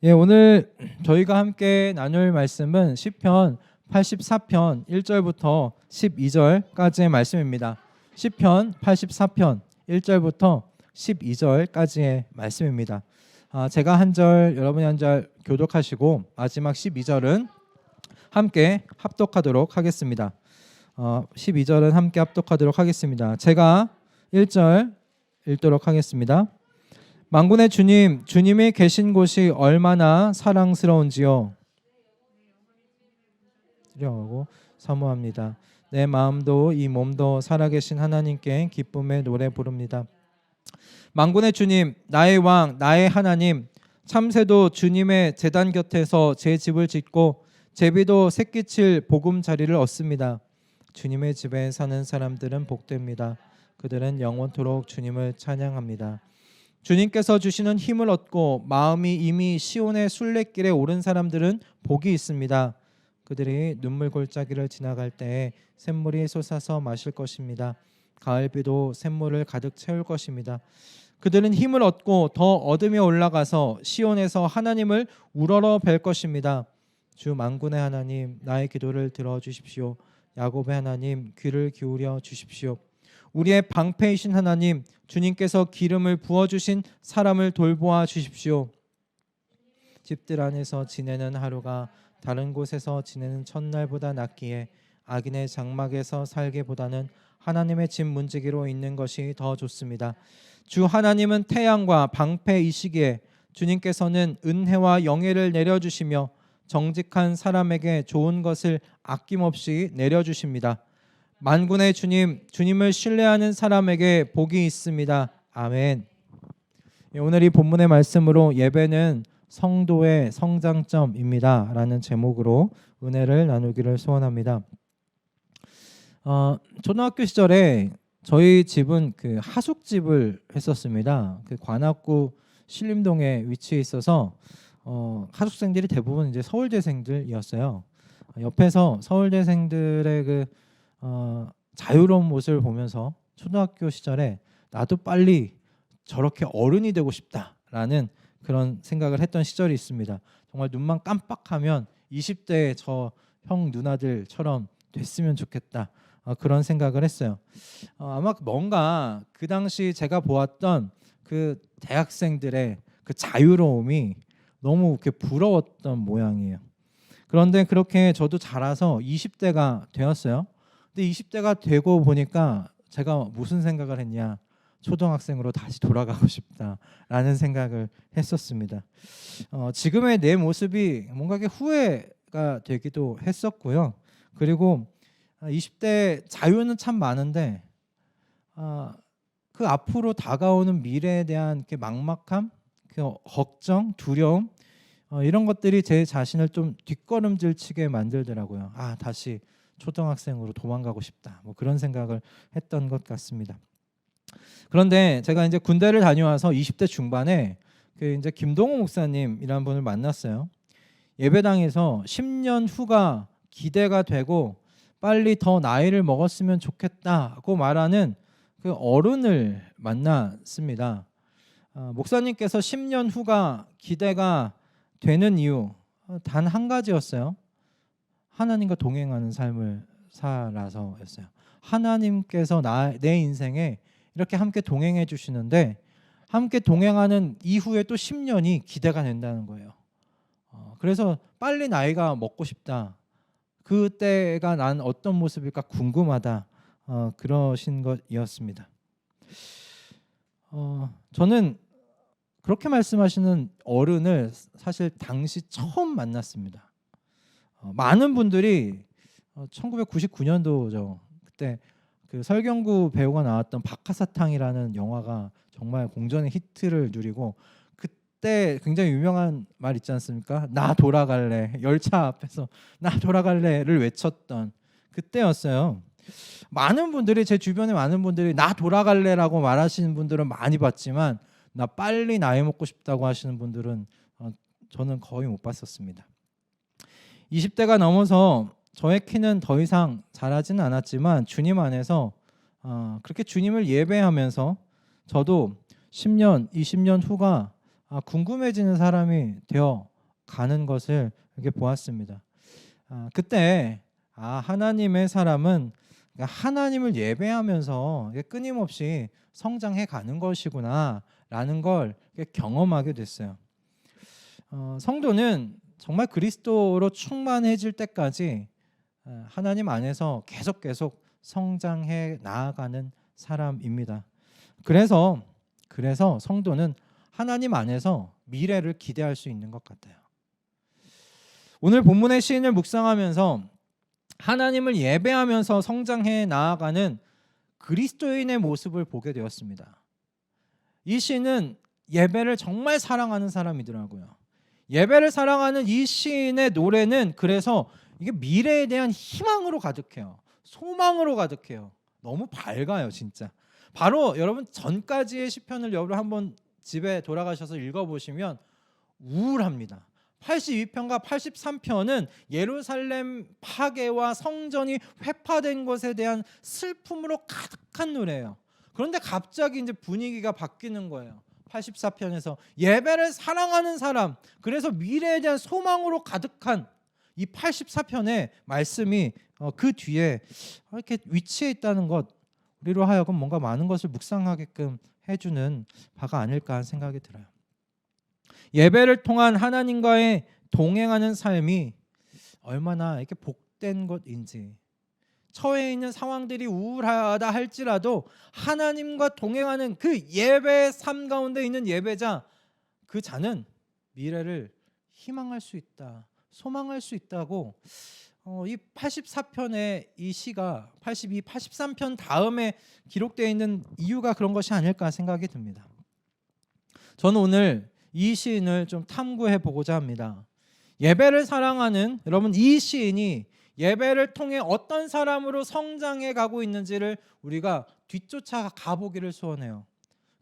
예, 오늘 저희가 함께 나눌 말씀은 시편 84편 1절부터 12절까지의 말씀입니다. 시편 84편 1절부터 12절까지의 말씀입니다. 제가 한 절, 여러분이 한 절 교독하시고 마지막 12절은 함께 합독하도록 하겠습니다. 12절은 함께 합독하도록 하겠습니다. 제가 1절 읽도록 하겠습니다. 만군의 주님, 주님이 계신 곳이 얼마나 사랑스러운지요. 하고 사모합니다. 내 마음도 이 몸도 살아계신 하나님께 기쁨의 노래 부릅니다. 만군의 주님, 나의 왕, 나의 하나님, 참새도 주님의 제단 곁에서 제 집을 짓고 제비도 새끼칠 보금자리를 얻습니다. 주님의 집에 사는 사람들은 복됩니다. 그들은 영원토록 주님을 찬양합니다. 주님께서 주시는 힘을 얻고 마음이 이미 시온의 순례길에 오른 사람들은 복이 있습니다. 그들이 눈물 골짜기를 지나갈 때에 샘물이 솟아서 마실 것입니다. 가을비도 샘물을 가득 채울 것입니다. 그들은 힘을 얻고 더 어둠에 올라가서 시온에서 하나님을 우러러 뵐 것입니다. 주 만군의 하나님, 나의 기도를 들어주십시오. 야곱의 하나님, 귀를 기울여 주십시오. 우리의 방패이신 하나님, 주님께서 기름을 부어주신 사람을 돌보아 주십시오. 집들 안에서 지내는 하루가 다른 곳에서 지내는 첫날보다 낫기에 악인의 장막에서 살기보다는 하나님의 집 문지기로 있는 것이 더 좋습니다. 주 하나님은 태양과 방패이시기에 주님께서는 은혜와 영예를 내려주시며 정직한 사람에게 좋은 것을 아낌없이 내려주십니다. 만군의 주님, 주님을 신뢰하는 사람에게 복이 있습니다. 아멘. 오늘 이 본문의 말씀으로 예배는 성도의 성장점입니다 라는 제목으로 은혜를 나누기를 소원합니다. 초등학교 시절에 저희 집은 그 하숙집을 했었습니다. 그 관악구 신림동에 위치해 있어서 하숙생들이 대부분 이제 서울대생들이었어요. 옆에서 서울대생들의 그 자유로운 모습을 보면서 초등학교 시절에 나도 빨리 저렇게 어른이 되고 싶다라는 그런 생각을 했던 시절이 있습니다. 정말 눈만 깜빡하면 20대의 저 형 누나들처럼 됐으면 좋겠다. 그런 생각을 했어요. 아마 뭔가 그 당시 제가 보았던 그 대학생들의 그 자유로움이 너무 이렇게 부러웠던 모양이에요. 그런데 그렇게 저도 자라서 20대가 되었어요. 근데 20대가 되고 보니까 제가 무슨 생각을 했냐, 초등학생으로 다시 돌아가고 싶다라는 생각을 했었습니다. 지금의 내 모습이 뭔가 후회가 되기도 했었고요. 그리고 20대 자유는 참 많은데 그 앞으로 다가오는 미래에 대한 막막함, 그 걱정, 두려움, 이런 것들이 제 자신을 좀 뒷걸음질치게 만들더라고요. 다시 초등학생으로 도망가고 싶다. 뭐 그런 생각을 했던 것 같습니다. 그런데 제가 이제 군대를 다녀와서 20대 중반에 그 이제 김동호 목사님이라는 분을 만났어요. 예배당에서 10년 후가 기대가 되고 빨리 더 나이를 먹었으면 좋겠다고 말하는 그 어른을 만났습니다. 목사님께서 10년 후가 기대가 되는 이유 단 한 가지였어요. 하나님과 동행하는 삶을 살아서였어요. 하나님께서 내 인생에 이렇게 함께 동행해 주시는데 함께 동행하는 이후에 또 10년이 기대가 된다는 거예요. 그래서 빨리 나이가 먹고 싶다. 그때가 난 어떤 모습일까 궁금하다. 그러신 것이었습니다. 저는 그렇게 말씀하시는 어른을 사실 당시 처음 만났습니다. 많은 분들이 1999년도죠. 그때 그 설경구 배우가 나왔던 박하사탕이라는 영화가 정말 공전의 히트를 누리고 그때 굉장히 유명한 말 있지 않습니까? 나 돌아갈래. 열차 앞에서 나 돌아갈래를 외쳤던 그때였어요. 많은 분들이, 제 주변에 많은 분들이 나 돌아갈래라고 말하시는 분들은 많이 봤지만 나 빨리 나이 먹고 싶다고 하시는 분들은 저는 거의 못 봤었습니다. 20대가 넘어서 저의 키는 더 이상 자라지는 않았지만 주님 안에서 그렇게 주님을 예배하면서 저도 10년, 20년 후가 궁금해지는 사람이 되어 가는 것을 이렇게 보았습니다. 그때 하나님의 사람은 하나님을 예배하면서 끊임없이 성장해 가는 것이구나라는 걸 경험하게 됐어요. 성도는 정말 그리스도로 충만해질 때까지 하나님 안에서 계속 성장해 나아가는 사람입니다. 그래서 성도는 하나님 안에서 미래를 기대할 수 있는 것 같아요. 오늘 본문의 시인을 묵상하면서 하나님을 예배하면서 성장해 나아가는 그리스도인의 모습을 보게 되었습니다. 이 시인은 예배를 정말 사랑하는 사람이더라고요. 예배를 사랑하는 이 시인의 노래는 그래서 이게 미래에 대한 희망으로 가득해요. 소망으로 가득해요. 너무 밝아요, 진짜. 바로 여러분 전까지의 시편을 여러분 한번 집에 돌아가셔서 읽어보시면 우울합니다. 82편과 83편은 예루살렘 파괴와 성전이 회파된 것에 대한 슬픔으로 가득한 노래예요. 그런데 갑자기 이제 분위기가 바뀌는 거예요. 84편에서 예배를 사랑하는 사람, 그래서 미래에 대한 소망으로 가득한 이 84편의 말씀이 그 뒤에 이렇게 위치해 있다는 것, 우리로 하여금 뭔가 많은 것을 묵상하게끔 해주는 바가 아닐까 하는 생각이 들어요. 예배를 통한 하나님과의 동행하는 삶이 얼마나 이렇게 복된 것인지, 처해 있는 상황들이 우울하다 할지라도 하나님과 동행하는 그 예배의 삶 가운데 있는 예배자, 그 자는 미래를 희망할 수 있다, 소망할 수 있다고 이 84편의 이 시가 82, 83편 다음에 기록되어 있는 이유가 그런 것이 아닐까 생각이 듭니다. 저는 오늘 이 시인을 좀 탐구해 보고자 합니다. 예배를 사랑하는 여러분, 이 시인이 예배를 통해 어떤 사람으로 성장해 가고 있는지를 우리가 뒤쫓아 가보기를 소원해요.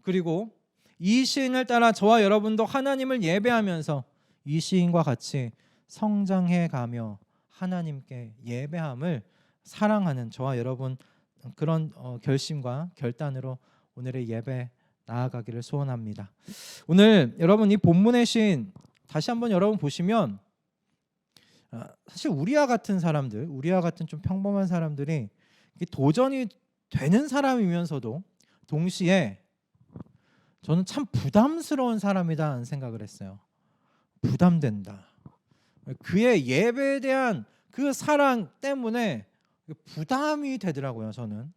그리고 이 시인을 따라 저와 여러분도 하나님을 예배하면서 이 시인과 같이 성장해 가며 하나님께 예배함을 사랑하는 저와 여러분 그런 결심과 결단으로 오늘의 예배 나아가기를 소원합니다. 오늘 여러분 이 본문의 시인 다시 한번 여러분 보시면 사실 우리와 같은 사람들, 우리와 같은 좀 평범한 사람들이 도전이 되는 사람이면서도 동시에 저는 참 부담스러운 사람이다라는 생각을 했어요. 부담된다. 그의 예배에 대한 그 사랑 때문에 부담이 되더라고요. 저는.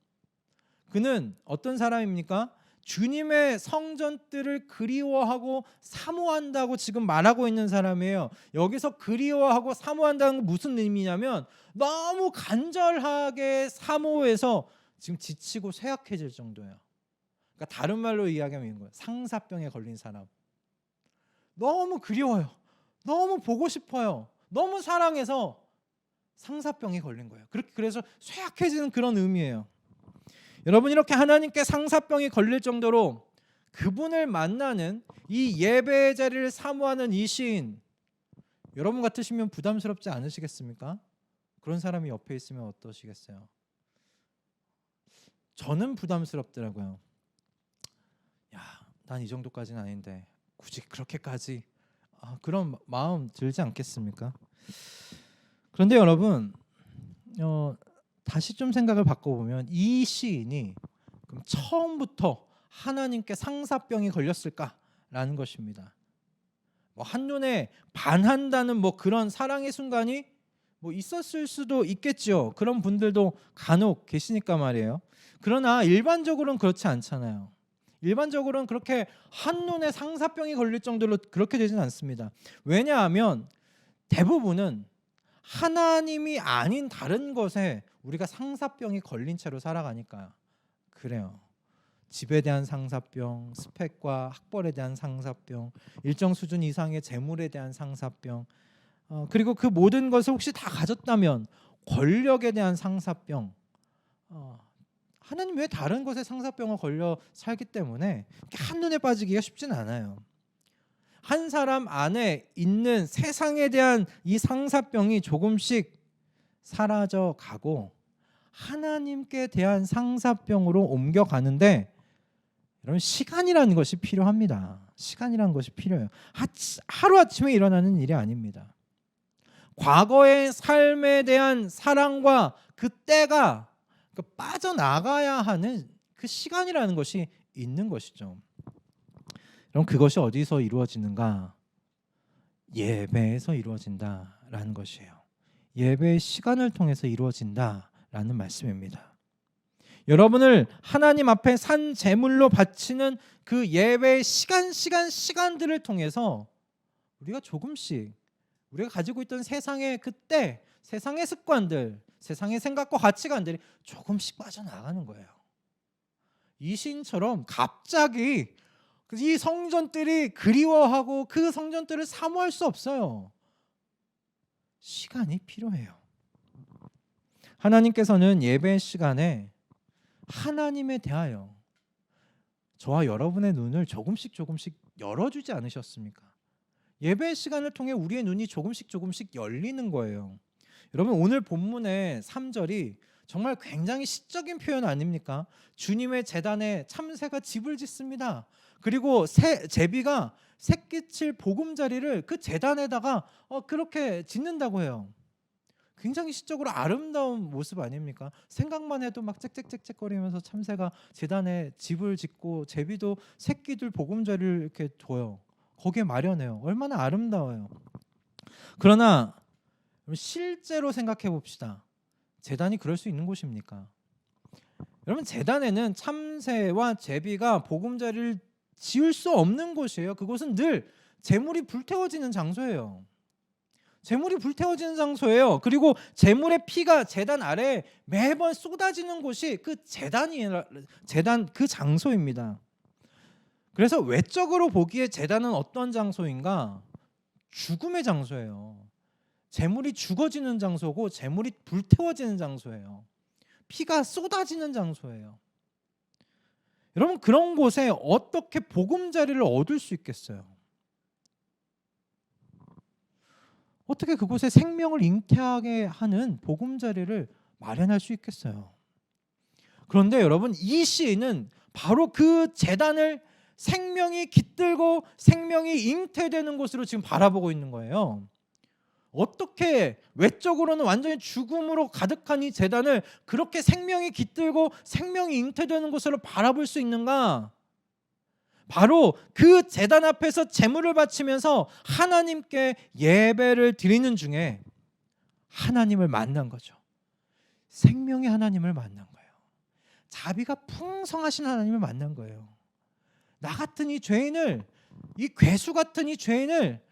그는 어떤 사람입니까? 주님의 성전들을 그리워하고 사모한다고 지금 말하고 있는 사람이에요. 여기서 그리워하고 사모한다는 건 무슨 의미냐면 너무 간절하게 사모해서 지금 지치고 쇠약해질 정도예요. 그러니까 다른 말로 이야기하면 이런 거예요. 상사병에 걸린 사람. 너무 그리워요. 너무 보고 싶어요. 너무 사랑해서 상사병에 걸린 거예요. 그래서 쇠약해지는 그런 의미예요. 여러분, 이렇게 하나님께 상사병이 걸릴 정도로 그분을 만나는 이 예배의 자리를 사모하는 이 시인, 여러분 같으시면 부담스럽지 않으시겠습니까? 그런 사람이 옆에 있으면 어떠시겠어요? 저는 부담스럽더라고요. 난 이 정도까지는 아닌데 굳이 그렇게까지 그런 마음 들지 않겠습니까? 그런데 여러분 다시 좀 생각을 바꿔보면 이 시인이 그럼 처음부터 하나님께 상사병이 걸렸을까라는 것입니다. 한눈에 반한다는 그런 사랑의 순간이 있었을 수도 있겠죠. 그런 분들도 간혹 계시니까 말이에요. 그러나 일반적으로는 그렇지 않잖아요. 일반적으로는 그렇게 한눈에 상사병이 걸릴 정도로 그렇게 되진 않습니다. 왜냐하면 대부분은 하나님이 아닌 다른 것에 우리가 상사병이 걸린 채로 살아가니까 그래요. 집에 대한 상사병, 스펙과 학벌에 대한 상사병, 일정 수준 이상의 재물에 대한 상사병, 그리고 그 모든 것을 혹시 다 가졌다면 권력에 대한 상사병, 하나님 왜 다른 것에 상사병을 걸려 살기 때문에 한눈에 빠지기가 쉽진 않아요. 한 사람 안에 있는 세상에 대한 이 상사병이 조금씩 사라져 가고 하나님께 대한 상사병으로 옮겨가는데 여러분 시간이라는 것이 필요합니다. 시간이란 것이 필요해요. 하루아침에 일어나는 일이 아닙니다. 과거의 삶에 대한 사랑과 그 때가 빠져나가야 하는 그 시간이라는 것이 있는 것이죠. 그럼 그것이 어디서 이루어지는가? 예배에서 이루어진다라는 것이에요. 예배의 시간을 통해서 이루어진다라는 말씀입니다. 여러분을 하나님 앞에 산 제물로 바치는 그 예배의 시간들을 통해서 우리가 조금씩 우리가 가지고 있던 세상의 그때 세상의 습관들, 세상의 생각과 가치관들이 조금씩 빠져나가는 거예요. 이 시인처럼 갑자기 이 성전들이 그리워하고 그 성전들을 사모할 수 없어요. 시간이 필요해요. 하나님께서는 예배 시간에 하나님에 대하여 저와 여러분의 눈을 조금씩 열어주지 않으셨습니까? 예배 시간을 통해 우리의 눈이 조금씩 열리는 거예요. 여러분, 오늘 본문의 3절이 정말 굉장히 시적인 표현 아닙니까? 주님의 제단에 참새가 집을 짓습니다. 그리고 제비가 새끼칠 보금자리를 그 제단에다가 그렇게 짓는다고 해요. 굉장히 시적으로 아름다운 모습 아닙니까? 생각만 해도 막 짹짹짹짹거리면서 참새가 제단에 집을 짓고 제비도 새끼들 보금자리를 이렇게 둬요. 거기에 마련해요. 얼마나 아름다워요. 그러나 실제로 생각해 봅시다. 제단이 그럴 수 있는 곳입니까? 여러분, 제단에는 참새와 제비가 보금자리를 지을 수 없는 곳이에요. 그곳은 늘 제물이 불태워지는 장소예요. 제물이 불태워지는 장소예요. 그리고 제물의 피가 제단 아래에 매번 쏟아지는 곳이 그 제단 그 장소입니다. 그래서 외적으로 보기에 제단은 어떤 장소인가? 죽음의 장소예요. 제물이 죽어지는 장소고 제물이 불태워지는 장소예요. 피가 쏟아지는 장소예요. 여러분, 그런 곳에 어떻게 보금자리를 얻을 수 있겠어요? 어떻게 그곳에 생명을 잉태하게 하는 보금자리를 마련할 수 있겠어요? 그런데 여러분, 이 시인은 바로 그 제단을 생명이 깃들고 생명이 잉태되는 곳으로 지금 바라보고 있는 거예요. 어떻게 외적으로는 완전히 죽음으로 가득한 이 제단을 그렇게 생명이 깃들고 생명이 잉태되는 곳으로 바라볼 수 있는가? 바로 그 제단 앞에서 제물을 바치면서 하나님께 예배를 드리는 중에 하나님을 만난 거죠. 생명의 하나님을 만난 거예요. 자비가 풍성하신 하나님을 만난 거예요. 나 같은 이 죄인을, 이 괴수 같은 이 죄인을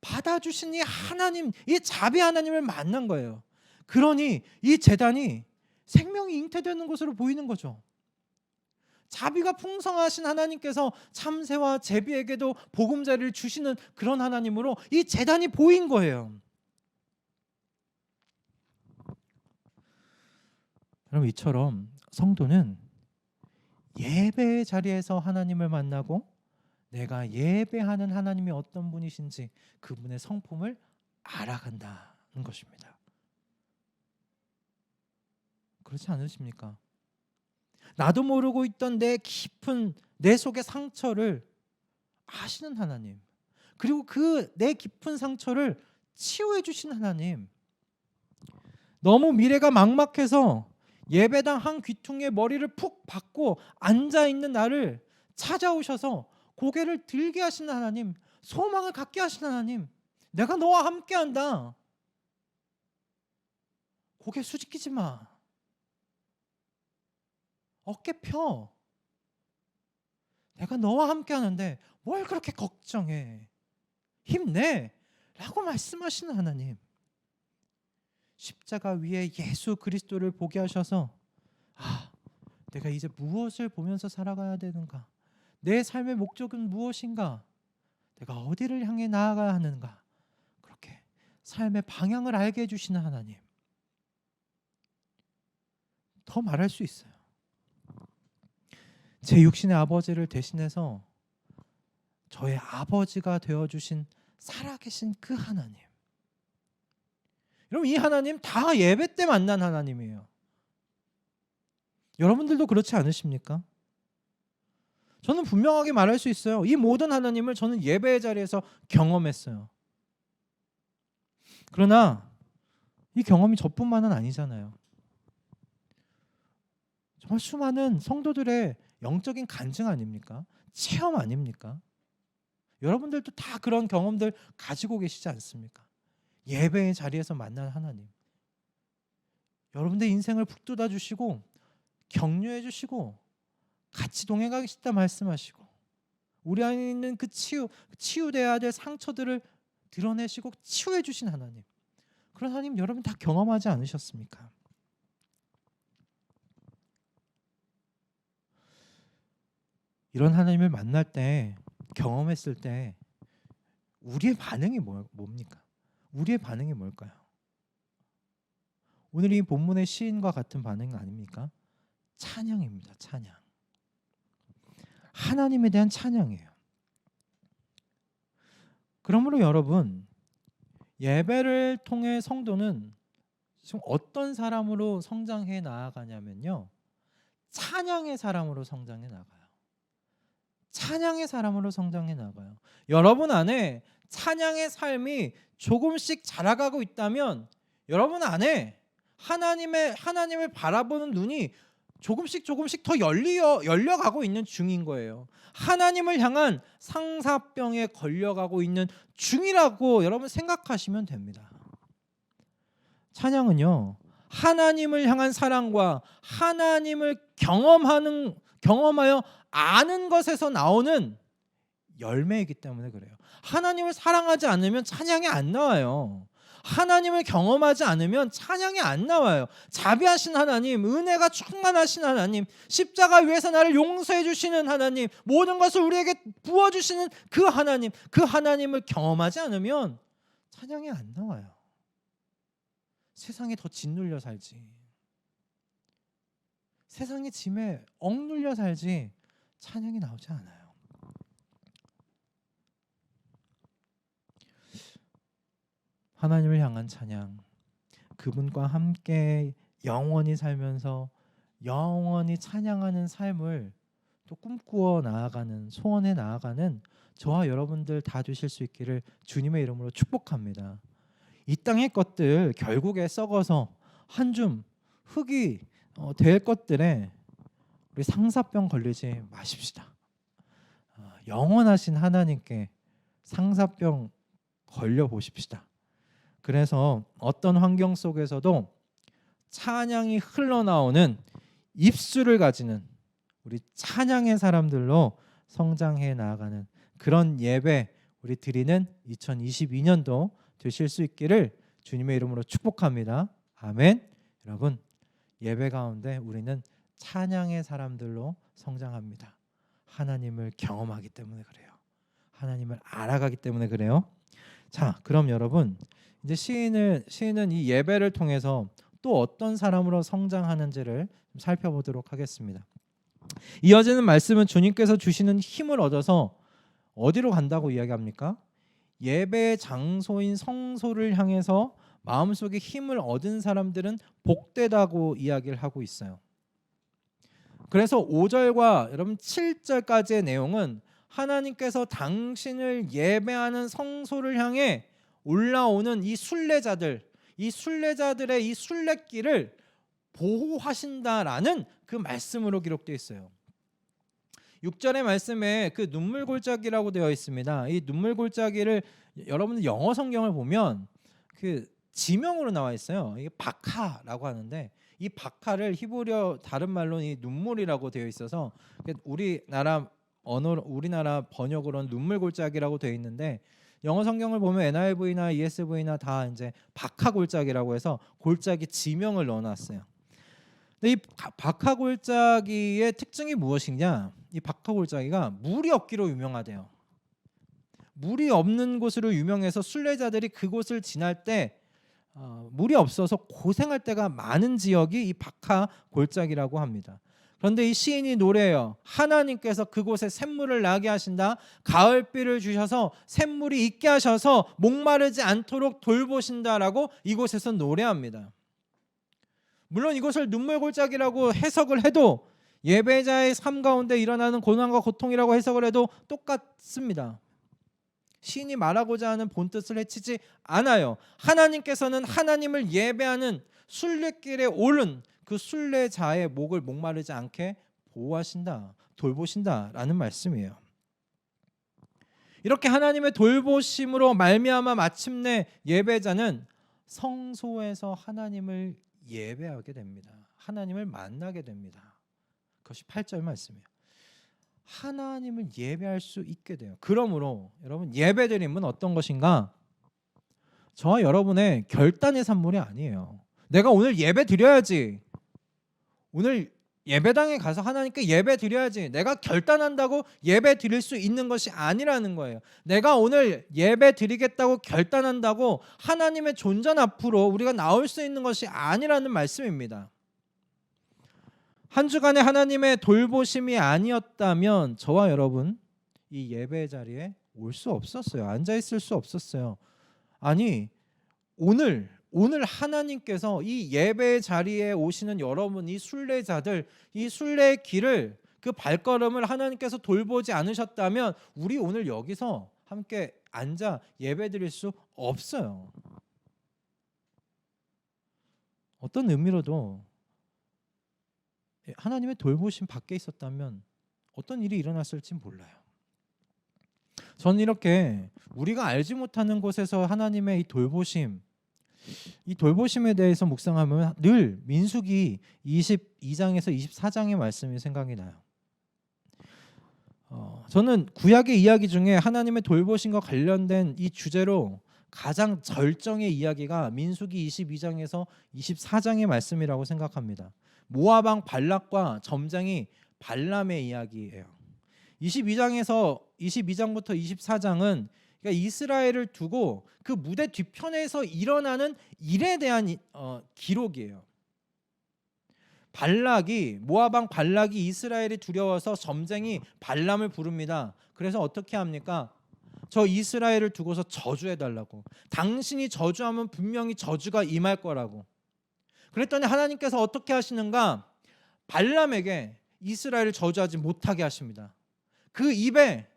받아주신 이 하나님, 이 자비 하나님을 만난 거예요. 그러니 이 제단이 생명이 잉태되는 것으로 보이는 거죠. 자비가 풍성하신 하나님께서 참새와 제비에게도 보금자리를 주시는 그런 하나님으로 이 제단이 보인 거예요. 그럼 이처럼 성도는 예배의 자리에서 하나님을 만나고 내가 예배하는 하나님이 어떤 분이신지 그분의 성품을 알아간다는 것입니다. 그렇지 않으십니까? 나도 모르고 있던 내 깊은 내 속의 상처를 아시는 하나님, 그리고 그 내 깊은 상처를 치유해 주신 하나님, 너무 미래가 막막해서 예배당 한 귀퉁이에 머리를 푹 박고 앉아있는 나를 찾아오셔서 고개를 들게 하시는 하나님, 소망을 갖게 하시는 하나님, 내가 너와 함께한다. 고개 수직이지 마. 어깨 펴. 내가 너와 함께하는데 뭘 그렇게 걱정해. 힘내. 라고 말씀하시는 하나님. 십자가 위에 예수 그리스도를 보게 하셔서 내가 이제 무엇을 보면서 살아가야 되는가? 내 삶의 목적은 무엇인가? 내가 어디를 향해 나아가야 하는가? 그렇게 삶의 방향을 알게 해주시는 하나님. 더 말할 수 있어요. 제 육신의 아버지를 대신해서 저의 아버지가 되어주신 살아계신 그 하나님. 여러분, 이 하나님 다 예배 때 만난 하나님이에요. 여러분들도 그렇지 않으십니까? 저는 분명하게 말할 수 있어요. 이 모든 하나님을 저는 예배의 자리에서 경험했어요. 그러나 이 경험이 저뿐만은 아니잖아요. 정말 수많은 성도들의 영적인 간증 아닙니까? 체험 아닙니까? 여러분들도 다 그런 경험들 가지고 계시지 않습니까? 예배의 자리에서 만난 하나님, 여러분들 인생을 북돋아 주시고 격려해 주시고 같이 동행하겠다 말씀하시고 우리 안에 있는 그 치유돼야 될 상처들을 드러내시고 치유해 주신 하나님, 그런 하나님 여러분 다 경험하지 않으셨습니까? 이런 하나님을 만날 때, 경험했을 때 우리의 반응이 뭡니까? 우리의 반응이 뭘까요? 오늘 이 본문의 시인과 같은 반응 아닙니까? 찬양입니다. 찬양. 하나님에 대한 찬양이에요. 그러므로 여러분, 예배를 통해 성도는 지금 어떤 사람으로 성장해 나아가냐면요, 찬양의 사람으로 성장해 나가요. 찬양의 사람으로 성장해 나가요. 여러분 안에 찬양의 삶이 조금씩 자라가고 있다면 여러분 안에 하나님을 바라보는 눈이 조금씩 더 열려가고 있는 중인 거예요. 하나님을 향한 상사병에 걸려가고 있는 중이라고 여러분 생각하시면 됩니다. 찬양은요, 하나님을 향한 사랑과 하나님을 경험하여 아는 것에서 나오는 열매이기 때문에 그래요. 하나님을 사랑하지 않으면 찬양이 안 나와요. 하나님을 경험하지 않으면 찬양이 안 나와요. 자비하신 하나님, 은혜가 충만하신 하나님, 십자가 위에서 나를 용서해 주시는 하나님, 모든 것을 우리에게 부어주시는 그 하나님을 경험하지 않으면 찬양이 안 나와요. 세상에 더 짓눌려 살지, 세상의 짐에 억눌려 살지 찬양이 나오지 않아요. 하나님을 향한 찬양, 그분과 함께 영원히 살면서 영원히 찬양하는 삶을 또 꿈꾸어 나아가는, 소원해 나아가는 저와 여러분들 다 되실 수 있기를 주님의 이름으로 축복합니다. 이 땅의 것들 결국에 썩어서 한 줌 흙이 될 것들에 우리 상사병 걸리지 마십시다. 영원하신 하나님께 상사병 걸려 보십시다. 그래서 어떤 환경 속에서도 찬양이 흘러나오는 입술을 가지는 우리 찬양의 사람들로 성장해 나아가는 그런 예배 우리 드리는 2022년도 되실 수 있기를 주님의 이름으로 축복합니다. 아멘. 여러분, 예배 가운데 우리는 찬양의 사람들로 성장합니다. 하나님을 경험하기 때문에 그래요. 하나님을 알아가기 때문에 그래요. 자, 그럼 여러분, 이제 시인은 이 예배를 통해서 또 어떤 사람으로 성장하는지를 살펴보도록 하겠습니다. 이어지는 말씀은 주님께서 주시는 힘을 얻어서 어디로 간다고 이야기합니까? 예배의 장소인 성소를 향해서 마음속에 힘을 얻은 사람들은 복되다고 이야기를 하고 있어요. 그래서 5절과 여러분 7절까지의 내용은 하나님께서 당신을 예배하는 성소를 향해 올라오는 이 순례자들의 이 순례길을 보호하신다라는 그 말씀으로 기록되어 있어요. 6절의 말씀에 그 눈물 골짜기라고 되어 있습니다. 이 눈물 골짜기를 여러분들 영어 성경을 보면 그 지명으로 나와 있어요. 이게 바카라고 하는데 이 바카를 히브리어 다른 말로는 이 눈물이라고 되어 있어서 우리나라 번역으로는 눈물 골짜기라고 되어 있는데 영어 성경을 보면 NIV나 ESV나 다 이제 바카 골짜기라고 해서 골짜기 지명을 넣어놨어요. 근데 이 바카 골짜기의 특징이 무엇이냐? 이 바카 골짜기가 물이 없기로 유명하대요. 물이 없는 곳으로 유명해서 순례자들이 그곳을 지날 때 물이 없어서 고생할 때가 많은 지역이 이 바카 골짜기라고 합니다. 그런데 이 시인이 노래해요. 하나님께서 그곳에 샘물을 나게 하신다. 가을비를 주셔서 샘물이 있게 하셔서 목마르지 않도록 돌보신다라고 이곳에서 노래합니다. 물론 이곳을 눈물 골짜기라고 해석을 해도 예배자의 삶 가운데 일어나는 고난과 고통이라고 해석을 해도 똑같습니다. 시인이 말하고자 하는 본뜻을 해치지 않아요. 하나님께서는 하나님을 예배하는 순례길에 오른 그 순례자의 목을 목마르지 않게 보호하신다, 돌보신다라는 말씀이에요. 이렇게 하나님의 돌보심으로 말미암아 마침내 예배자는 성소에서 하나님을 예배하게 됩니다. 하나님을 만나게 됩니다. 그것이 8절 말씀이에요. 하나님을 예배할 수 있게 돼요. 그러므로 여러분, 예배드림은 어떤 것인가? 저와 여러분의 결단의 산물이 아니에요. 내가 오늘 예배 드려야지, 오늘 예배당에 가서 하나님께 예배 드려야지, 내가 결단한다고 예배 드릴 수 있는 것이 아니라는 거예요. 내가 오늘 예배 드리겠다고 결단한다고 하나님의 존전 앞으로 우리가 나올 수 있는 것이 아니라는 말씀입니다. 한 주간의 하나님의 돌보심이 아니었다면 저와 여러분 이 예배 자리에 올 수 없었어요. 앉아 있을 수 없었어요. 아니, 오늘 하나님께서 이 예배 자리에 오시는 여러분, 이 순례자들, 이 순례의 길을, 그 발걸음을 하나님께서 돌보지 않으셨다면 우리 오늘 여기서 함께 앉아 예배 드릴 수 없어요. 어떤 의미로도 하나님의 돌보심 밖에 있었다면 어떤 일이 일어났을지 몰라요. 저는 이렇게 우리가 알지 못하는 곳에서 하나님의 이 돌보심에 대해서 묵상하면 늘 민수기 22장에서 24장의 말씀이 생각이 나요. 저는 구약의 이야기 중에 하나님의 돌보심과 관련된 이 주제로 가장 절정의 이야기가 민수기 22장에서 24장의 말씀이라고 생각합니다. 모압 왕 발락과 점쟁이 발람의 이야기예요. 22장부터 24장은 그러니까 이스라엘을 두고 그 무대 뒤편에서 일어나는 일에 대한 기록이에요. 모압 왕 발락이 이스라엘이 두려워서 점쟁이 발람을 부릅니다. 그래서 어떻게 합니까? 저 이스라엘을 두고서 저주해달라고. 당신이 저주하면 분명히 저주가 임할 거라고. 그랬더니 하나님께서 어떻게 하시는가? 발람에게 이스라엘을 저주하지 못하게 하십니다. 그 입에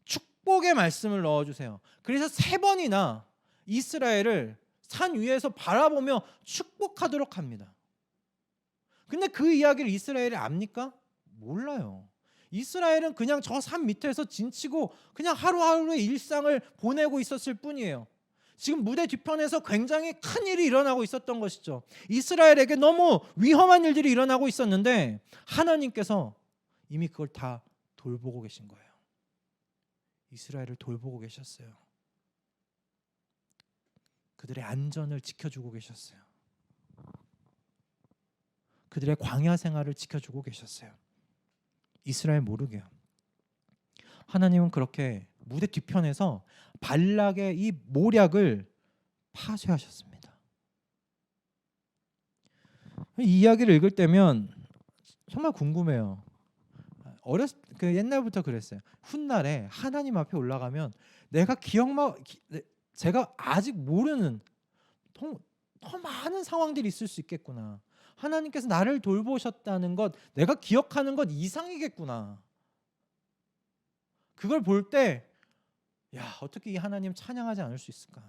축복의 말씀을 넣어주세요. 그래서 3번이나 이스라엘을 산 위에서 바라보며 축복하도록 합니다. 근데 그 이야기를 이스라엘이 압니까? 몰라요. 이스라엘은 그냥 저 산 밑에서 진치고 그냥 하루하루의 일상을 보내고 있었을 뿐이에요. 지금 무대 뒤편에서 굉장히 큰 일이 일어나고 있었던 것이죠. 이스라엘에게 너무 위험한 일들이 일어나고 있었는데 하나님께서 이미 그걸 다 돌보고 계신 거예요. 이스라엘을 돌보고 계셨어요. 그들의 안전을 지켜주고 계셨어요. 그들의 광야 생활을 지켜주고 계셨어요. 이스라엘 모르게요. 하나님은 그렇게 무대 뒤편에서 발락의 이 모략을 파쇄하셨습니다. 이 이야기를 읽을 때면 정말 궁금해요. 옛날부터 그랬어요. 훗날에 하나님 앞에 올라가면 제가 아직 모르는 더 많은 상황들이 있을 수 있겠구나. 하나님께서 나를 돌보셨다는 것, 내가 기억하는 것 이상이겠구나. 그걸 볼 때 어떻게 이 하나님 찬양하지 않을 수 있을까?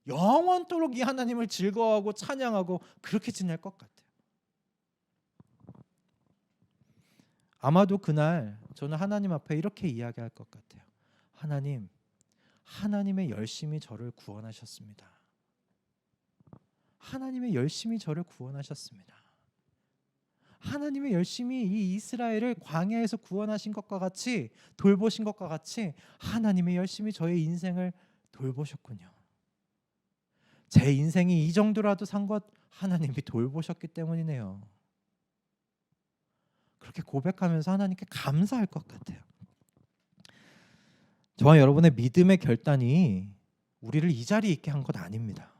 영원토록 이 하나님을 즐거워하고 찬양하고 그렇게 지낼 것 같아요. 아마도 그날 저는 하나님 앞에 이렇게 이야기할 것 같아요. 하나님, 하나님의 열심히 저를 구원하셨습니다. 하나님의 열심히 저를 구원하셨습니다. 하나님의 열심히 이 이스라엘을 광야에서 구원하신 것과 같이, 돌보신 것과 같이 하나님의 열심히 저의 인생을 돌보셨군요. 제 인생이 이 정도라도 산 것 하나님이 돌보셨기 때문이네요. 그렇게 고백하면서 하나님께 감사할 것 같아요. 저와 여러분의 믿음의 결단이 우리를 이 자리에 있게 한 것 아닙니다.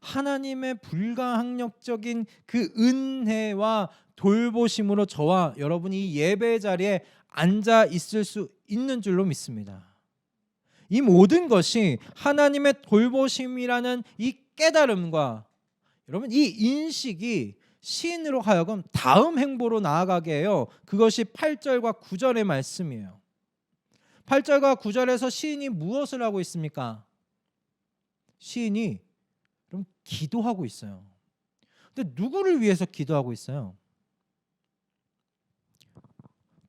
하나님의 불가항력적인 그 은혜와 돌보심으로 저와 여러분이 예배 자리에 앉아 있을 수 있는 줄로 믿습니다. 이 모든 것이 하나님의 돌보심이라는 이 깨달음과 여러분 이 인식이 시인으로 하여금 다음 행보로 나아가게 해요. 그것이 8절과 9절의 말씀이에요. 8절과 9절에서 시인이 무엇을 하고 있습니까? 시인이 그럼 기도하고 있어요. 근데 누구를 위해서 기도하고 있어요?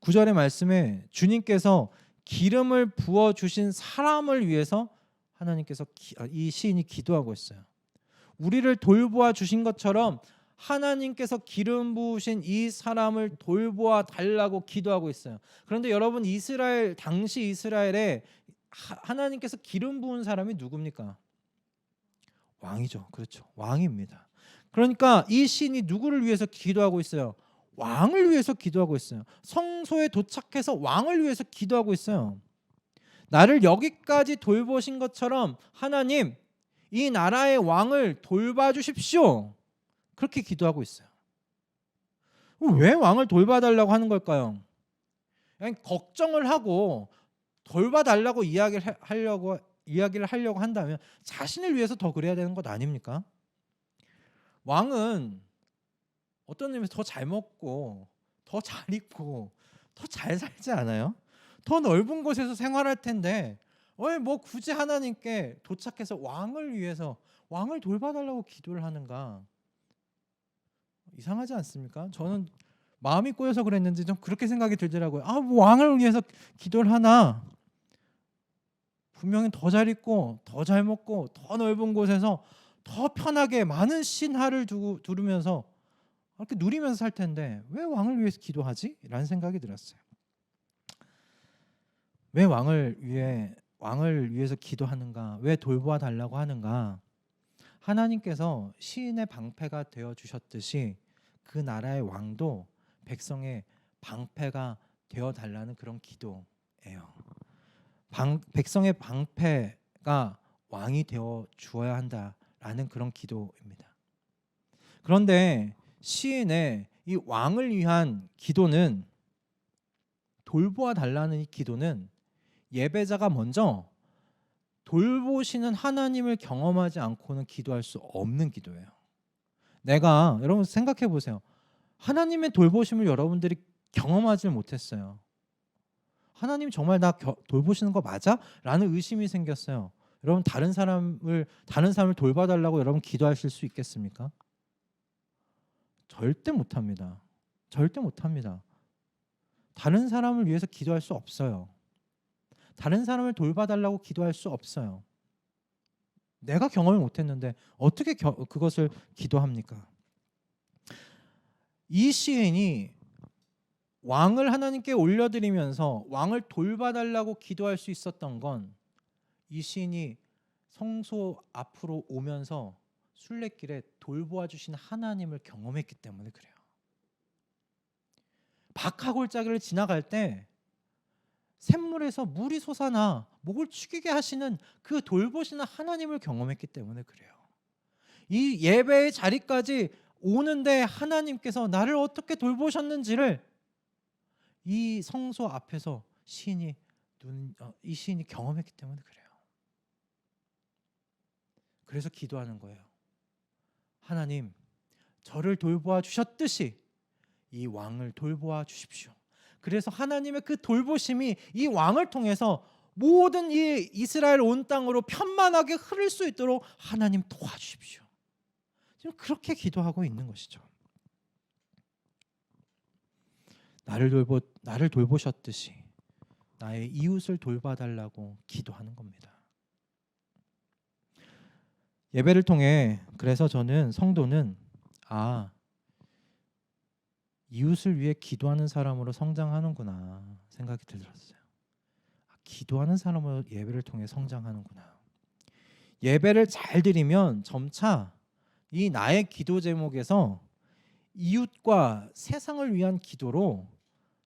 9절의 말씀에 주님께서 기름을 부어 주신 사람을 위해서 하나님께서 이 시인이 기도하고 있어요. 우리를 돌보아 주신 것처럼 하나님께서 기름 부으신 이 사람을 돌보아 달라고 기도하고 있어요. 그런데 여러분, 당시 이스라엘에 하나님께서 기름 부은 사람이 누굽니까? 왕이죠. 그렇죠. 왕입니다. 그러니까 이 시인이 누구를 위해서 기도하고 있어요? 왕을 위해서 기도하고 있어요. 성소에 도착해서 왕을 위해서 기도하고 있어요. 나를 여기까지 돌보신 것처럼 하나님, 이 나라의 왕을 돌봐 주십시오. 그렇게 기도하고 있어요. 왜 왕을 돌봐달라고 하는 걸까요? 그냥 걱정을 하고 돌봐달라고 이야기를 하려고 한다면 자신을 위해서 더 그래야 되는 것 아닙니까? 왕은 어떤 의미에서 더 잘 먹고 더 잘 입고 더 잘 살지 않아요? 더 넓은 곳에서 생활할 텐데 왜 뭐 굳이 하나님께 도착해서 왕을 위해서 왕을 돌봐달라고 기도를 하는가? 이상하지 않습니까? 저는 마음이 꼬여서 그랬는지 좀 그렇게 생각이 들더라고요. 뭐 왕을 위해서 기도를 하나? 분명히 더 잘 입고 더 잘 먹고 더 넓은 곳에서 더 편하게 많은 신하를 두르면서 이렇게 누리면서 살 텐데 왜 왕을 위해서 기도하지? 라는 생각이 들었어요. 왜 왕을 위해서 기도하는가? 왜 돌보아 달라고 하는가? 하나님께서 시인의 방패가 되어 주셨듯이 그 나라의 왕도 백성의 방패가 되어 달라는 그런 기도예요. 백성의 방패가 왕이 되어 주어야 한다라는 그런 기도입니다. 그런데 시인의 이 왕을 위한 기도는, 돌보아 달라는 이 기도는 예배자가 먼저 돌보시는 하나님을 경험하지 않고는 기도할 수 없는 기도예요. 여러분 생각해 보세요. 하나님의 돌보심을 여러분들이 경험하지 못했어요. 하나님 정말 나 돌보시는 거 맞아? 라는 의심이 생겼어요. 여러분 다른 사람을 돌봐달라고 여러분 기도하실 수 있겠습니까? 절대 못합니다. 절대 못합니다. 다른 사람을 위해서 기도할 수 없어요. 다른 사람을 돌봐달라고 기도할 수 없어요. 내가 경험을 못했는데 어떻게 그것을 기도합니까? 이 시인이 왕을 하나님께 올려드리면서 왕을 돌봐달라고 기도할 수 있었던 건 이 시인이 성소 앞으로 오면서 순례길에 돌보아 주신 하나님을 경험했기 때문에 그래요. 박하골짜기를 지나갈 때 샘물에서 물이 솟아나 목을 축이게 하시는 그 돌보시는 하나님을 경험했기 때문에 그래요. 이 예배의 자리까지 오는데 하나님께서 나를 어떻게 돌보셨는지를 이 성소 앞에서 이 시인이 경험했기 때문에 그래요. 그래서 기도하는 거예요. 하나님, 저를 돌보아 주셨듯이 이 왕을 돌보아 주십시오. 그래서 하나님의 그 돌보심이 이 왕을 통해서 모든 이 이스라엘 온 땅으로 편만하게 흐를 수 있도록 하나님 도와주십시오. 지금 그렇게 기도하고 있는 것이죠. 나를 돌보셨듯이 나의 이웃을 돌봐달라고 기도하는 겁니다. 예배를 통해 그래서 저는 성도는 이웃을 위해 기도하는 사람으로 성장하는구나 생각이 들었어요. 기도하는 사람으로 예배를 통해 성장하는구나. 예배를 잘 드리면 점차 이 나의 기도 제목에서 이웃과 세상을 위한 기도로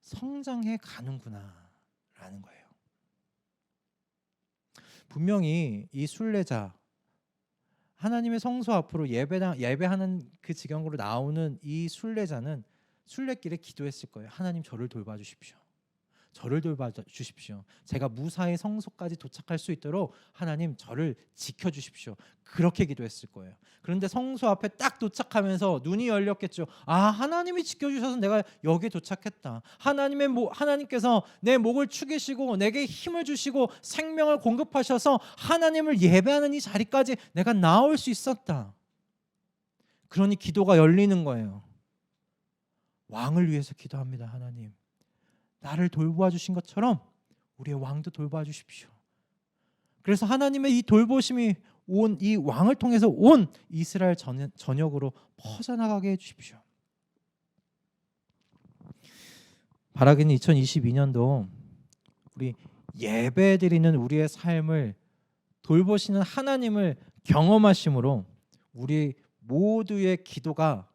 성장해 가는구나 라는 거예요. 분명히 이 순례자, 하나님의 성소 앞으로 예배하는 그 지경으로 나오는 이 순례자는 순례길에 기도했을 거예요. 하나님 저를 돌봐 주십시오. 저를 돌봐주십시오. 제가 무사히 성소까지 도착할 수 있도록 하나님 저를 지켜주십시오. 그렇게 기도했을 거예요. 그런데 성소 앞에 딱 도착하면서 눈이 열렸겠죠. 아, 하나님이 지켜주셔서 내가 여기에 도착했다. 하나님께서 내 목을 축이시고 내게 힘을 주시고 생명을 공급하셔서 하나님을 예배하는 이 자리까지 내가 나올 수 있었다. 그러니 기도가 열리는 거예요. 왕을 위해서 기도합니다. 하나님, 나를 돌보아 주신 것처럼 우리의 왕도 돌보아 주십시오. 그래서 하나님의 이 돌보심이 온 이 왕을 통해서 온 이스라엘 전역으로 퍼져나가게 해주십시오. 바라기는 2022년도 우리 예배드리는 우리의 삶을 돌보시는 하나님을 경험하심으로 우리 모두의 기도가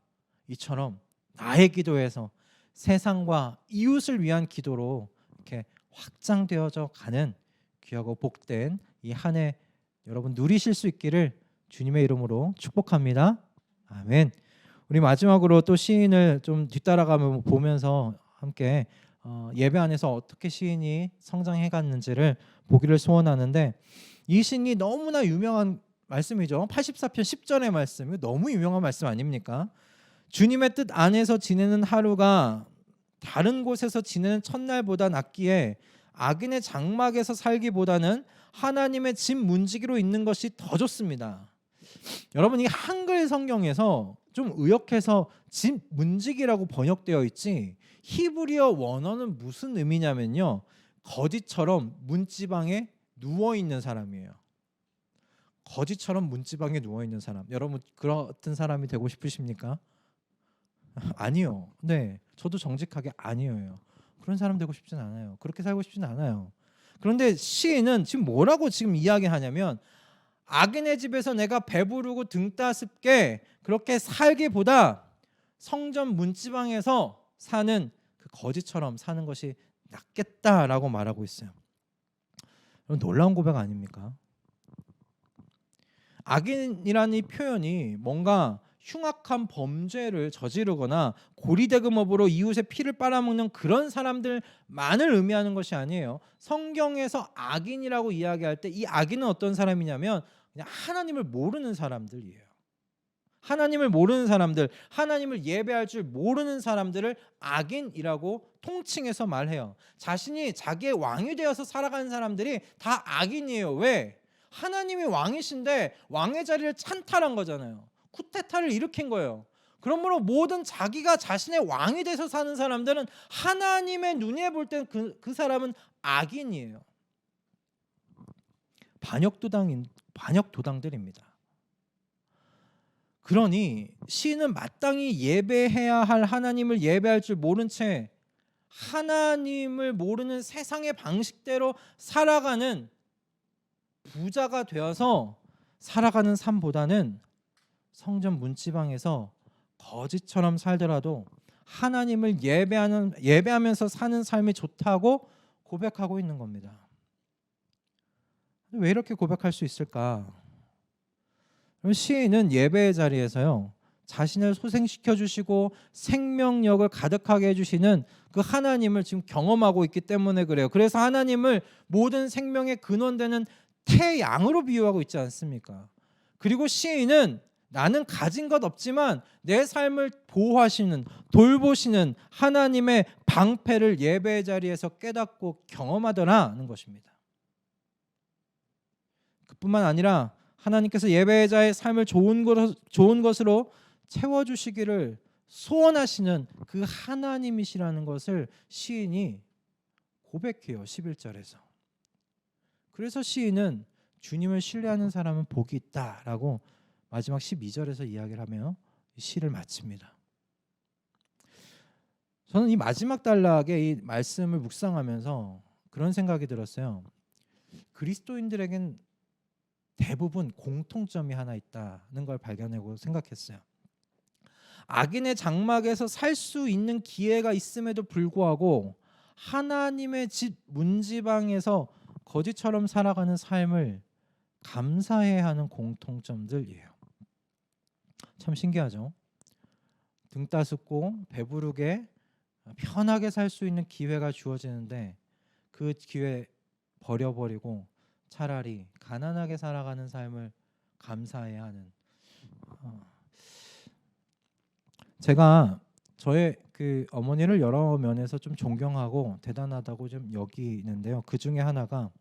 이처럼 나의 기도에서 세상과 이웃을 위한 기도로 이렇게 확장되어져 가는 귀하고 복된 이 한 해 여러분 누리실 수 있기를 주님의 이름으로 축복합니다. 아멘. 우리 마지막으로 또 시인을 좀 뒤따라가며 보면서 함께 예배 안에서 어떻게 시인이 성장해 갔는지를 보기를 소원하는데, 이 시인이 너무나 유명한 말씀이죠. 84편 10절의 말씀, 너무 유명한 말씀 아닙니까? 주님의 뜻 안에서 지내는 하루가 다른 곳에서 지내는 첫날보다 낫기에 악인의 장막에서 살기보다는 하나님의 집 문지기로 있는 것이 더 좋습니다. 여러분, 이 한글 성경에서 좀 의역해서 집 문지기라고 번역되어 있지, 히브리어 원어는 무슨 의미냐면요, 거지처럼 문지방에 누워있는 사람이에요. 거지처럼 문지방에 누워있는 사람. 여러분 그런 사람이 되고 싶으십니까? 아니요. 네, 저도 정직하게 아니에요. 그런 사람 되고 싶진 않아요. 그렇게 살고 싶진 않아요. 그런데 시인은 지금 뭐라고 지금 이야기하냐면, 악인의 집에서 내가 배부르고 등 따숩게 그렇게 살기보다 성전 문지방에서 사는 그 거지처럼 사는 것이 낫겠다라고 말하고 있어요. 놀라운 고백 아닙니까? 악인이라는 이 표현이 뭔가 흉악한 범죄를 저지르거나 고리대금업으로 이웃의 피를 빨아먹는 그런 사람들만을 의미하는 것이 아니에요. 성경에서 악인이라고 이야기할 때 이 악인은 어떤 사람이냐면 그냥 하나님을 모르는 사람들이에요. 하나님을 모르는 사람들, 하나님을 예배할 줄 모르는 사람들을 악인이라고 통칭해서 말해요. 자신이 자기의 왕이 되어서 살아가는 사람들이 다 악인이에요. 왜? 하나님이 왕이신데 왕의 자리를 찬탈한 거잖아요. 쿠데타를 일으킨 거예요. 그러므로 모든 자기가 자신의 왕이 돼서 사는 사람들은 하나님의 눈에 볼 땐 그 사람은 악인이에요. 반역도당들입니다. 그러니 시인은 마땅히 예배해야 할 하나님을 예배할 줄 모른 채 하나님을 모르는 세상의 방식대로 살아가는 부자가 되어서 살아가는 삶보다는 성전 문지방에서 거지처럼 살더라도 하나님을 예배하면서 사는 삶이 좋다고 고백하고 있는 겁니다. 왜 이렇게 고백할 수 있을까? 시인은 예배의 자리에서요, 자신을 소생시켜 주시고 생명력을 가득하게 해주시는 그 하나님을 지금 경험하고 있기 때문에 그래요. 그래서 하나님을 모든 생명의 근원되는 태양으로 비유하고 있지 않습니까? 그리고 시인은 나는 가진 것 없지만 내 삶을 보호하시는, 돌보시는 하나님의 방패를 예배의 자리에서 깨닫고 경험하더라는 것입니다. 그뿐만 아니라 하나님께서 예배자의 삶을 좋은 것으로 채워주시기를 소원하시는 그 하나님이시라는 것을 시인이 고백해요. 11절에서. 그래서 시인은 주님을 신뢰하는 사람은 복이 있다라고 마지막 12절에서 이야기를 하며 시를 마칩니다. 저는 이 마지막 단락의 이 말씀을 묵상하면서 그런 생각이 들었어요. 그리스도인들에겐 대부분 공통점이 하나 있다는 걸 발견하고 생각했어요. 악인의 장막에서 살 수 있는 기회가 있음에도 불구하고 하나님의 집 문지방에서 거지처럼 살아가는 삶을 감사해야 하는 공통점들이에요. 참 신기하죠? 등 따숩고 배부르게 편하게 살 수 있는 기회가 주어지는데 그 기회 버려버리고 차라리 가난하게 살아가는 삶을 감사해야 하는. 제가 저의 그 어머니를 여러 면에서 좀 존경하고 대단하다고 좀 여기는데요. 그 중에 하나가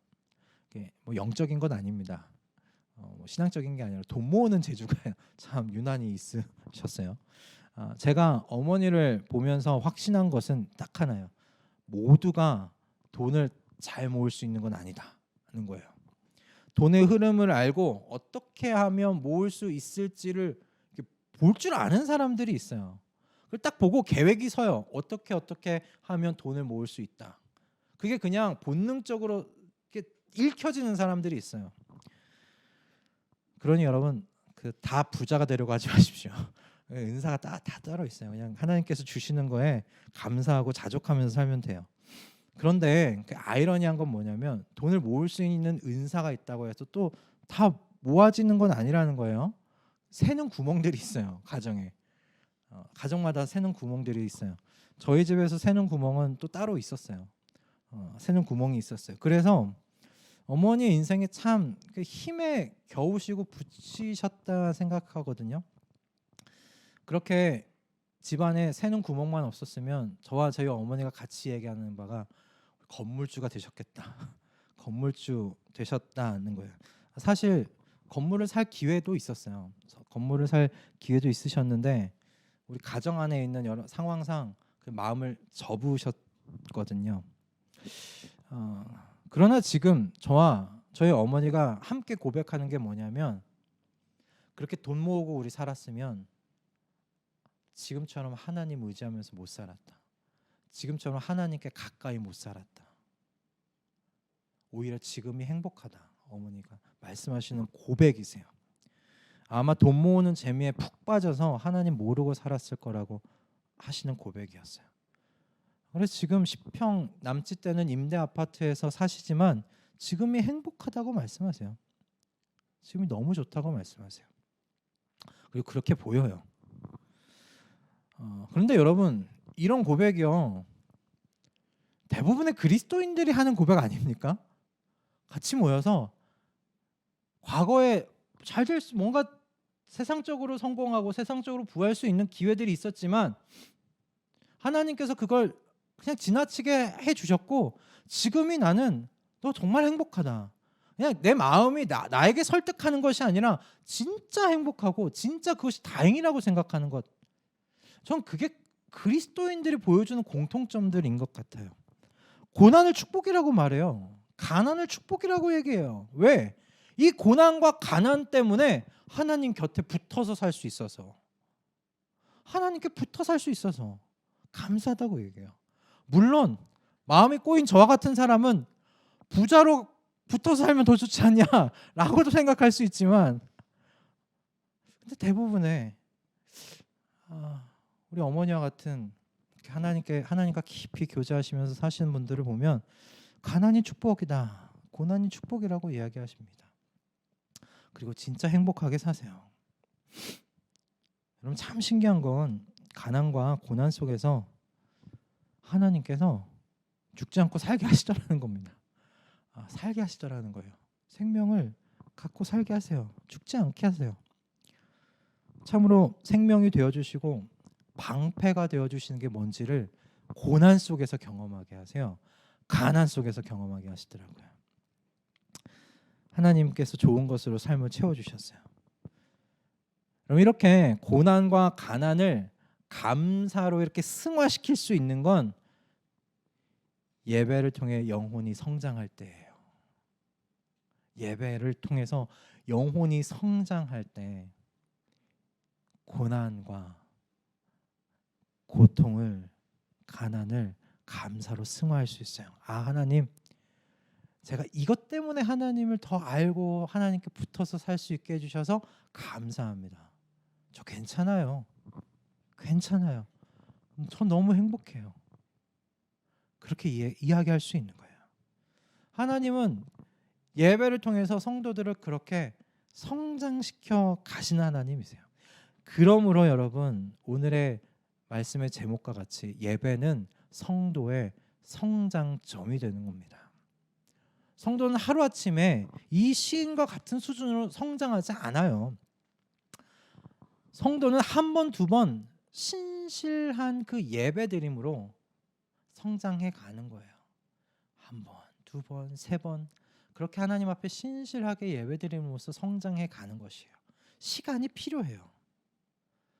뭐 영적인 건 아닙니다. 뭐 신앙적인 게 아니라 돈 모으는 재주가 참 유난히 있으셨어요. 제가 어머니를 보면서 확신한 것은 딱 하나예요. 모두가 돈을 잘 모을 수 있는 건 아니다는 거예요. 돈의 흐름을 알고 어떻게 하면 모을 수 있을지를 볼 줄 아는 사람들이 있어요. 그걸 딱 보고 계획이 서요. 어떻게 하면 돈을 모을 수 있다. 그게 그냥 본능적으로 이렇게 읽혀지는 사람들이 있어요. 그러니 여러분 다 부자가 되려고 하지 마십시오. 은사가 다 따로 있어요. 그냥 하나님께서 주시는 거에 감사하고 자족하면서 살면 돼요. 그런데 그 아이러니한 건 뭐냐면 돈을 모을 수 있는 은사가 있다고 해서 또 다 모아지는 건 아니라는 거예요. 새는 구멍들이 있어요. 가정에. 가정마다 새는 구멍들이 있어요. 저희 집에서 새는 구멍은 또 따로 있었어요. 새는 구멍이 있었어요. 그래서 어머니의 인생에 참 그 힘에 겨우시고 붙이셨다 생각하거든요. 그렇게 집안에 새는 구멍만 없었으면 저와 저희 어머니가 같이 얘기하는 바가 건물주가 되셨겠다. 건물주 되셨다는 거예요. 사실 건물을 살 기회도 있었어요. 건물을 살 기회도 있으셨는데 우리 가정 안에 있는 여러 상황상 그 마음을 접으셨거든요. 그러나 지금 저와 저희 어머니가 함께 고백하는 게 뭐냐면 그렇게 돈 모으고 우리 살았으면 지금처럼 하나님 의지하면서 못 살았다. 지금처럼 하나님께 가까이 못 살았다. 오히려 지금이 행복하다. 어머니가 말씀하시는 고백이세요. 아마 돈 모으는 재미에 푹 빠져서 하나님 모르고 살았을 거라고 하시는 고백이었어요. 그래서 지금 10평 남짓 되는 임대 아파트에서 사시지만 지금이 행복하다고 말씀하세요. 지금이 너무 좋다고 말씀하세요. 그리고 그렇게 보여요. 그런데 여러분 이런 고백이요 대부분의 그리스도인들이 하는 고백 아닙니까? 같이 모여서 과거에 잘 될 수 뭔가 세상적으로 성공하고 세상적으로 부할 수 있는 기회들이 있었지만 하나님께서 그걸 그냥 지나치게 해주셨고 지금이 나는 너 정말 행복하다. 그냥 내 마음이 나에게 설득하는 것이 아니라 진짜 행복하고 진짜 그것이 다행이라고 생각하는 것. 전 그게 그리스도인들이 보여주는 공통점들인 것 같아요. 고난을 축복이라고 말해요. 가난을 축복이라고 얘기해요. 왜? 이 고난과 가난 때문에 하나님 곁에 붙어서 살 수 있어서 하나님께 붙어 살 수 있어서 감사하다고 얘기해요. 물론 마음이 꼬인 저와 같은 사람은 부자로 붙어서 살면 더 좋지 않냐라고도 생각할 수 있지만 근데 대부분의 우리 어머니와 같은 하나님과 깊이 교제하시면서 사시는 분들을 보면 가난이 축복이다, 고난이 축복이라고 이야기하십니다. 그리고 진짜 행복하게 사세요. 여러분 참 신기한 건 가난과 고난 속에서 하나님께서 죽지 않고 살게 하시더라는 겁니다. 살게 하시더라는 거예요. 생명을 갖고 살게 하세요. 죽지 않게 하세요. 참으로 생명이 되어주시고 방패가 되어주시는 게 뭔지를 고난 속에서 경험하게 하세요. 가난 속에서 경험하게 하시더라고요. 하나님께서 좋은 것으로 삶을 채워주셨어요. 그럼 이렇게 고난과 가난을 감사로 이렇게 승화시킬 수 있는 건 예배를 통해 영혼이 성장할 때예요. 예배를 통해서 영혼이 성장할 때 고난과 고통을 가난을 감사로 승화할 수 있어요. 하나님 제가 이것 때문에 하나님을 더 알고 하나님께 붙어서 살 수 있게 해주셔서 감사합니다. 저 괜찮아요. 저 너무 행복해요. 그렇게 이야기할 수 있는 거예요. 하나님은 예배를 통해서 성도들을 그렇게 성장시켜 가시는 하나님이세요. 그러므로 여러분 오늘의 말씀의 제목과 같이 예배는 성도의 성장점이 되는 겁니다. 성도는 하루아침에 이 시인과 같은 수준으로 성장하지 않아요. 성도는 한 번, 두 번 신실한 그 예배드림으로 성장해 가는 거예요. 한 번, 두 번, 세 번 그렇게 하나님 앞에 신실하게 예배드림으로써 성장해 가는 것이에요. 시간이 필요해요.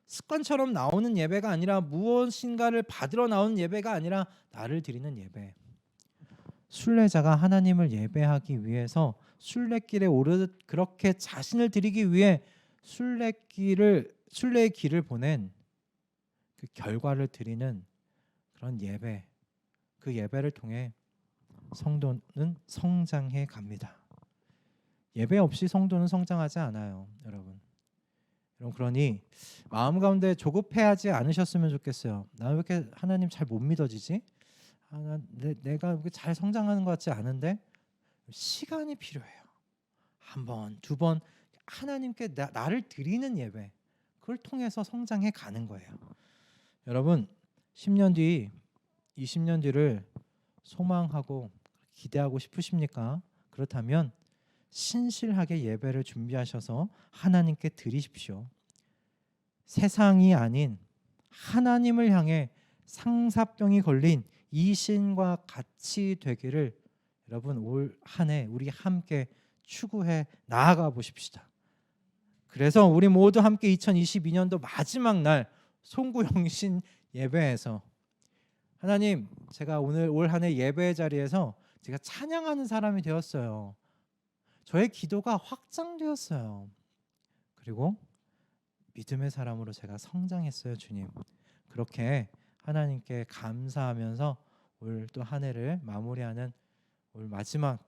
습관처럼 나오는 예배가 아니라 무엇인가를 받으러 나오는 예배가 아니라 나를 드리는 예배. 순례자가 하나님을 예배하기 위해서 순례길에 오르듯 그렇게 자신을 드리기 위해 순례의 길을 보낸 그 결과를 드리는 그런 예배, 그 예배를 통해 성도는 성장해 갑니다. 예배 없이 성도는 성장하지 않아요, 여러분. 그러니 마음 가운데 조급해하지 않으셨으면 좋겠어요. 나 왜 이렇게 하나님 잘 못 믿어지지? 내가 이렇게 잘 성장하는 것 같지 않은데 시간이 필요해요. 한 번, 두 번 하나님께 나를 드리는 예배, 그걸 통해서 성장해 가는 거예요. 여러분 10년 뒤, 20년 뒤를 소망하고 기대하고 싶으십니까? 그렇다면 신실하게 예배를 준비하셔서 하나님께 드리십시오. 세상이 아닌 하나님을 향해 상사병이 걸린 이 신과 같이 되기를 여러분 올 한 해 우리 함께 추구해 나아가 보십시다. 그래서 우리 모두 함께 2022년도 마지막 날 송구영신 예배에서 하나님, 제가 오늘 올 한 해 예배 자리에서 제가 찬양하는 사람이 되었어요. 저의 기도가 확장되었어요. 그리고 믿음의 사람으로 제가 성장했어요, 주님. 그렇게 하나님께 감사하면서 올 또 한 해를 마무리하는 올 마지막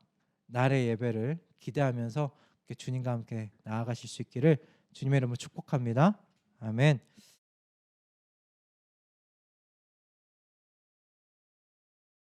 날의 예배를 기대하면서 주님과 함께 나아가실 수 있기를 주님의 이름으로 축복합니다. 아멘.